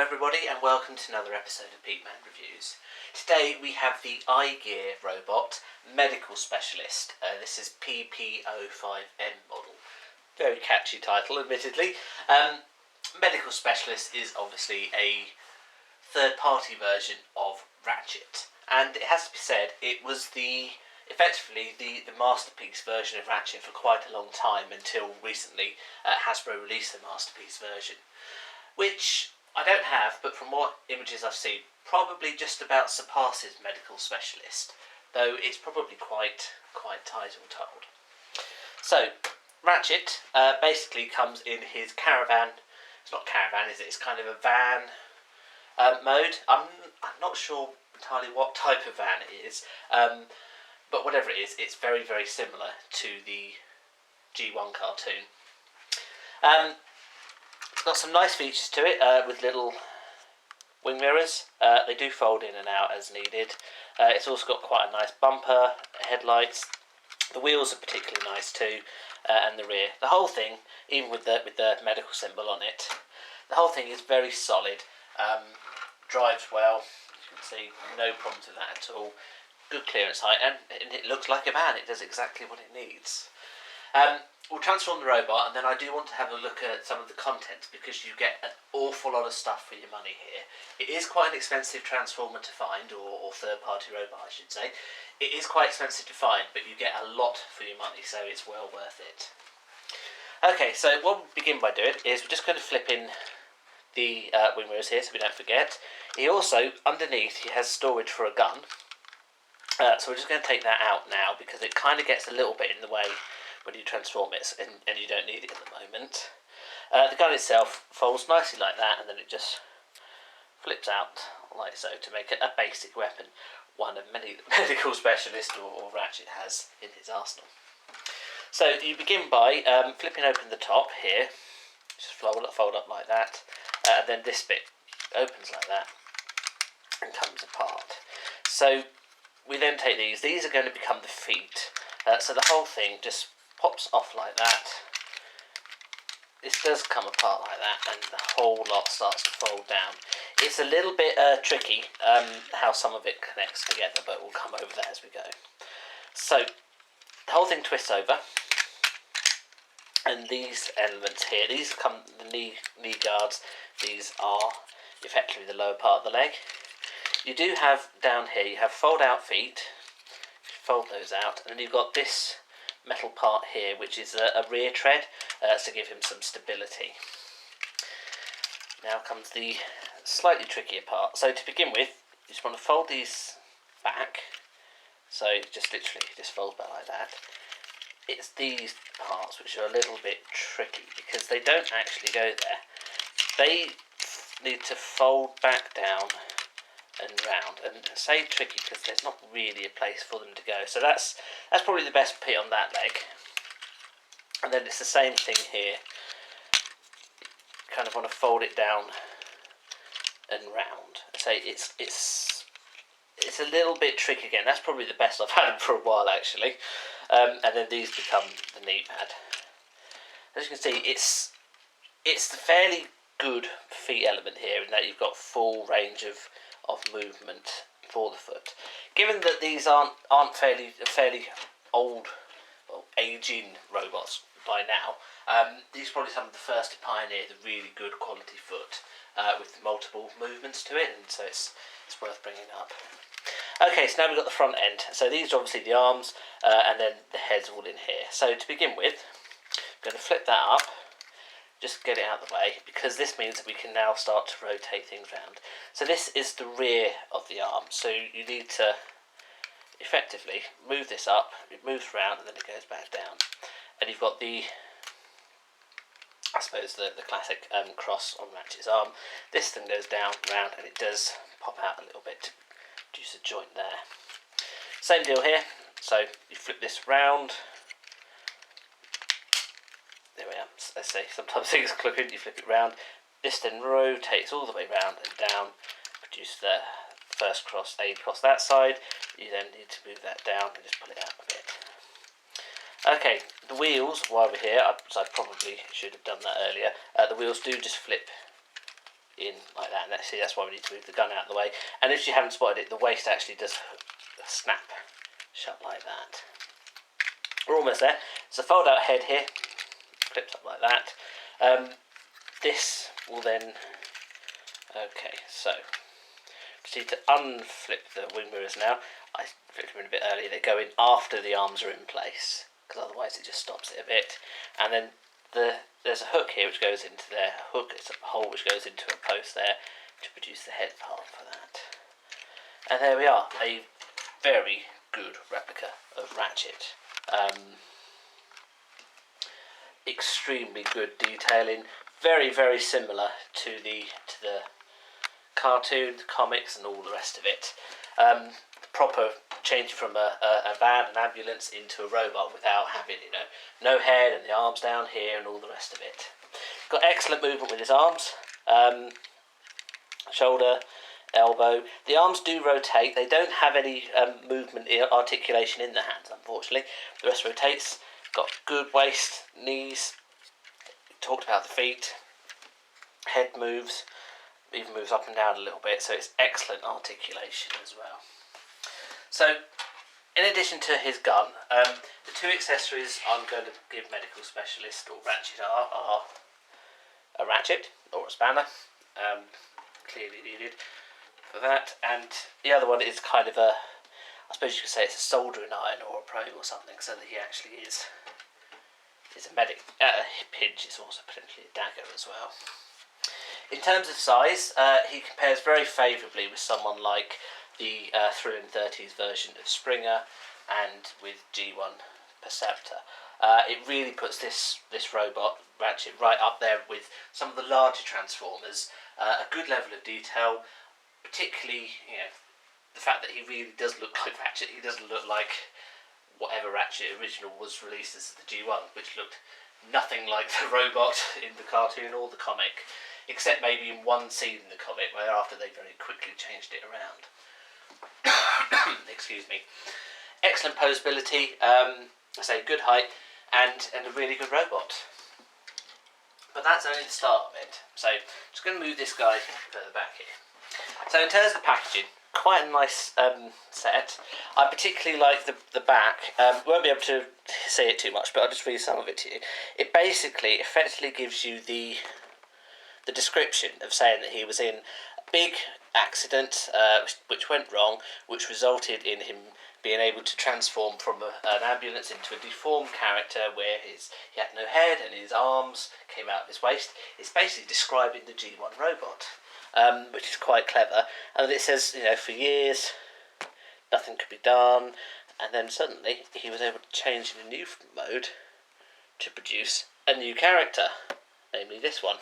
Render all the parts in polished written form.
everybody and welcome to another episode of Peteman Reviews. Today we have the iGear robot, Medical Specialist. This is PP05M model. Very catchy title, admittedly. Medical Specialist is obviously a third-party version of Ratchet. And it has to be said, it was effectively the masterpiece version of Ratchet for quite a long time until recently Hasbro released the masterpiece version. Which I don't have, but from what images I've seen, probably just about surpasses Medical Specialist, though it's probably quite title-told. So, Ratchet basically comes in his caravan. It's not caravan, is it? It's kind of a van mode. I'm not sure entirely what type of van it is, but whatever it is, it's very, very similar to the G1 cartoon. It's got some nice features to it with little wing mirrors. They do fold in and out as needed. It's also got quite a nice bumper, headlights. The wheels are particularly nice too, and the rear. The whole thing, even with the medical symbol on it, the whole thing is very solid. Drives well. You can see no problems with that at all. Good clearance height, and it looks like a van. It does exactly what it needs. We'll transform the robot, and then I do want to have a look at some of the content because you get an awful lot of stuff for your money here. It is quite an expensive transformer to find, or third-party robot I should say. It is quite expensive to find, but you get a lot for your money, so it's well worth it. Okay, so what we'll begin by doing is we're just going to flip in the wing mirrors here so we don't forget. He also, underneath, he has storage for a gun. So we're just going to take that out now because it kind of gets a little bit in the way when you transform it, and you don't need it at the moment. The gun itself folds nicely like that, and then it just flips out like so to make it a basic weapon, one of many Medical Specialist or Ratchet has in his arsenal. So you begin by flipping open the top here, just fold up like that, and then this bit opens like that and comes apart. So we then take these are going to become the feet, so the whole thing just pops off like that. This does come apart like that, and the whole lot starts to fold down. It's a little bit tricky how some of it connects together, but we'll come over that as we go. So the whole thing twists over, and these elements here, these come the knee guards. These are effectively the lower part of the leg. You do have down here, you have fold out feet. Fold those out, and then you've got this metal part here, which is a rear tread to give him some stability. Now comes the slightly trickier part. So to begin with, you just want to fold these back. So just literally just fold back like that. It's these parts which are a little bit tricky because they don't actually go there. They need to fold back down and round, and say tricky because there's not really a place for them to go. So that's probably the best bit on that leg. And then it's the same thing here. You kind of want to fold it down and round. So it's a little bit tricky again. That's probably the best I've had for a while actually. And then these become the knee pad. As you can see, it's the fairly good feet element here in that you've got full range of movement for the foot. Given that these aren't fairly old, well, aging robots by now, these are probably some of the first to pioneer the really good quality foot with multiple movements to it, and so it's worth bringing up. Okay, so now we've got the front end. So these are obviously the arms, and then the head's all in here. So to begin with, I'm going to flip that up. Just get it out of the way, because this means that we can now start to rotate things around. So this is the rear of the arm, so you need to effectively move this up, it moves around and then it goes back down. And you've got the, I suppose, the classic cross on Ratchet's arm. This thing goes down, round, and it does pop out a little bit to produce a joint there. Same deal here, so you flip this round. There we are. Let's say sometimes things clip in, you flip it round. This then rotates all the way round and down, produce the first cross, A cross that side. You then need to move that down and just pull it out a bit. Okay, the wheels, while we're here, I probably should have done that earlier. The wheels do just flip in like that, and that's why we need to move the gun out of the way. And if you haven't spotted it, the waist actually does snap shut like that. We're almost there. It's a fold out head here, clips up like that. This will then, okay, so proceed to unflip the wing mirrors now. I flipped them in a bit earlier. They go in after the arms are in place, because otherwise it just stops it a bit. And then there's a hook here which goes into there. A hook is a hole which goes into a post there to produce the head part for that. And there we are, a very good replica of Ratchet. Extremely good detailing, very, very similar to the cartoon, the comics, and all the rest of it. Proper changing from a van, an ambulance, into a robot without having, no head and the arms down here and all the rest of it. Got excellent movement with his arms, shoulder, elbow. The arms do rotate. They don't have any movement, articulation in the hands, unfortunately. The rest rotates. Got good waist, knees. Talked about the feet. Head moves. Even moves up and down a little bit, so it's excellent articulation as well. So, in addition to his gun, the two accessories I'm going to give Medical Specialist or Ratchet are a ratchet or a spanner, clearly needed for that, and the other one is kind of I suppose you could say it's a soldering iron or a probe or something, so that he actually is a medic. A pinch is also potentially a dagger as well. In terms of size, he compares very favourably with someone like the Thrill in 30s version of Springer and with G1 Perceptor. It really puts this robot, Ratchet, right up there with some of the larger Transformers. A good level of detail, particularly, the fact that he really does look like Ratchet. He doesn't look like whatever Ratchet original was released as the G1, which looked nothing like the robot in the cartoon or the comic, except maybe in one scene in the comic, where after they very quickly changed it around. Excuse me. Excellent poseability, I say good height, and a really good robot. But that's only the start of it. So, just going to move this guy further back here. So in terms of the packaging, quite a nice set. I particularly like the back. Won't be able to say it too much, but I'll just read some of it to you. It basically, effectively gives you the description of saying that he was in a big accident which went wrong, which resulted in him being able to transform from an ambulance into a deformed character where he had no head and his arms came out of his waist. It's basically describing the G1 robot, which is quite clever. And it says, for years nothing could be done, and then suddenly he was able to change in a new mode to produce a new character, namely this one,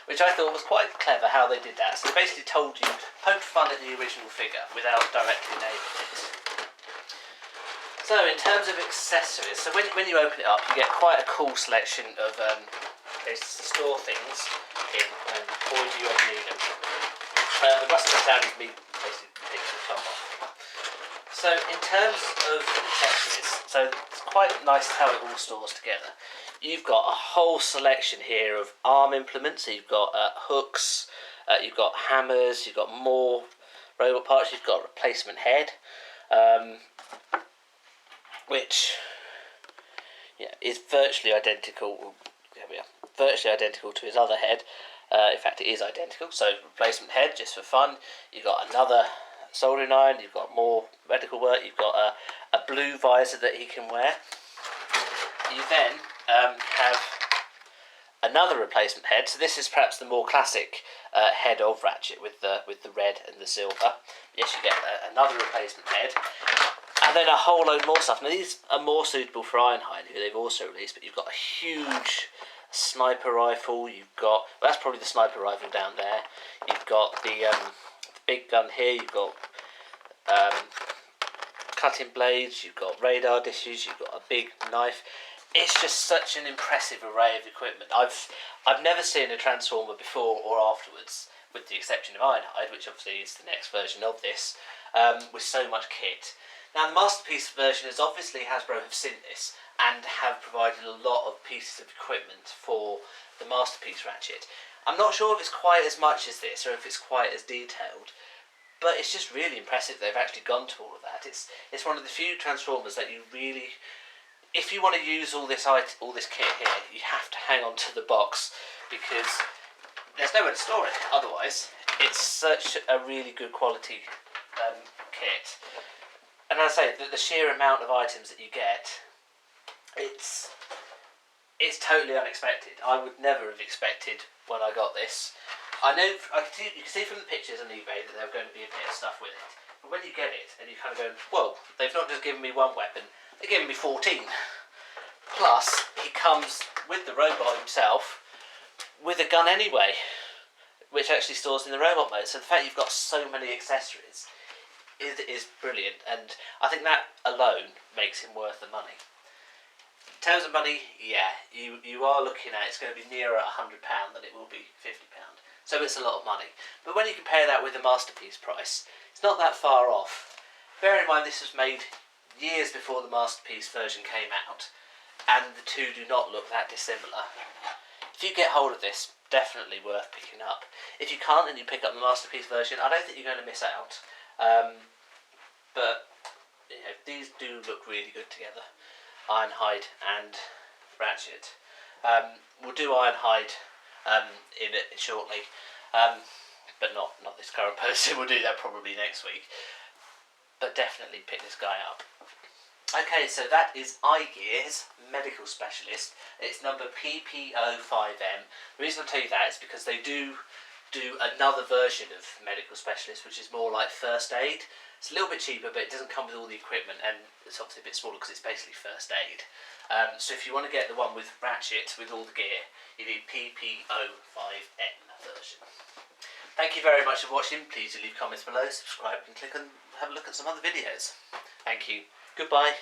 which I thought was quite clever how they did that. So they basically told you, poked fun at the original figure without directly naming it. So in terms of accessories, so when you open it up, you get quite a cool selection of places to store things in, and boy do you ever need them. The rust comes down with me basically taking the top off. So in terms of accessories, so it's quite nice how it all stores together. You've got a whole selection here of arm implements. So you've got hooks, you've got hammers, you've got more robot parts, you've got a replacement head, which is virtually identical. There we are, virtually identical to his other head. In fact, it is identical. So replacement head, just for fun. You've got another soldering iron. You've got more medical work. You've got a blue visor that he can wear. You then have another replacement head. So this is perhaps the more classic head of Ratchet with the red and the silver. Yes, you get another replacement head, and then a whole load more stuff. Now these are more suitable for Ironhide, who they've also released. But you've got a huge sniper rifle. You've got, well, that's probably the sniper rifle down there. You've got the big gun here. You've got cutting blades. You've got radar dishes. You've got a big knife. It's just such an impressive array of equipment. I've never seen a Transformer before or afterwards, with the exception of Ironhide, which obviously is the next version of this, with so much kit. Now the Masterpiece version is obviously Hasbro have seen this and have provided a lot of pieces of equipment for the Masterpiece Ratchet. I'm not sure if it's quite as much as this or if it's quite as detailed, but it's just really impressive they've actually gone to all of that. It's one of the few Transformers that you really, if you want to use all this kit here, you have to hang on to the box because there's nowhere to store it otherwise. It's such a really good quality kit, and as I say, the sheer amount of items that you get, it's totally unexpected. I would never have expected when I got this. I know you can see from the pictures on eBay that there are going to be a bit of stuff with it, but when you get it and you kind of go, well, they've not just given me one weapon, they're giving me 14. Plus, he comes with the robot himself with a gun anyway, which actually stores in the robot mode. So the fact you've got so many accessories is brilliant, and I think that alone makes him worth the money. In terms of money, yeah, you are looking at, it's going to be nearer £100 than it will be £50. So it's a lot of money. But when you compare that with the Masterpiece price, it's not that far off. Bear in mind this was made years before the Masterpiece version came out, and the two do not look that dissimilar. If you get hold of this, definitely worth picking up. If you can't and you pick up the Masterpiece version, I don't think you're going to miss out. But you know, these do look really good together. Ironhide and Ratchet. We'll do Ironhide in it shortly, but not this current posting. We'll do that probably next week. But definitely pick this guy up. Okay, so that is iGear's Medical Specialist. It's number PP05M. The reason I tell you that is because they do another version of Medical Specialist, which is more like first aid. It's a little bit cheaper, but it doesn't come with all the equipment, and it's obviously a bit smaller because it's basically first aid. So if you want to get the one with Ratchet, with all the gear, you need PP05M version. Thank you very much for watching. Please do leave comments below, subscribe, and click and have a look at some other videos. Thank you. Goodbye.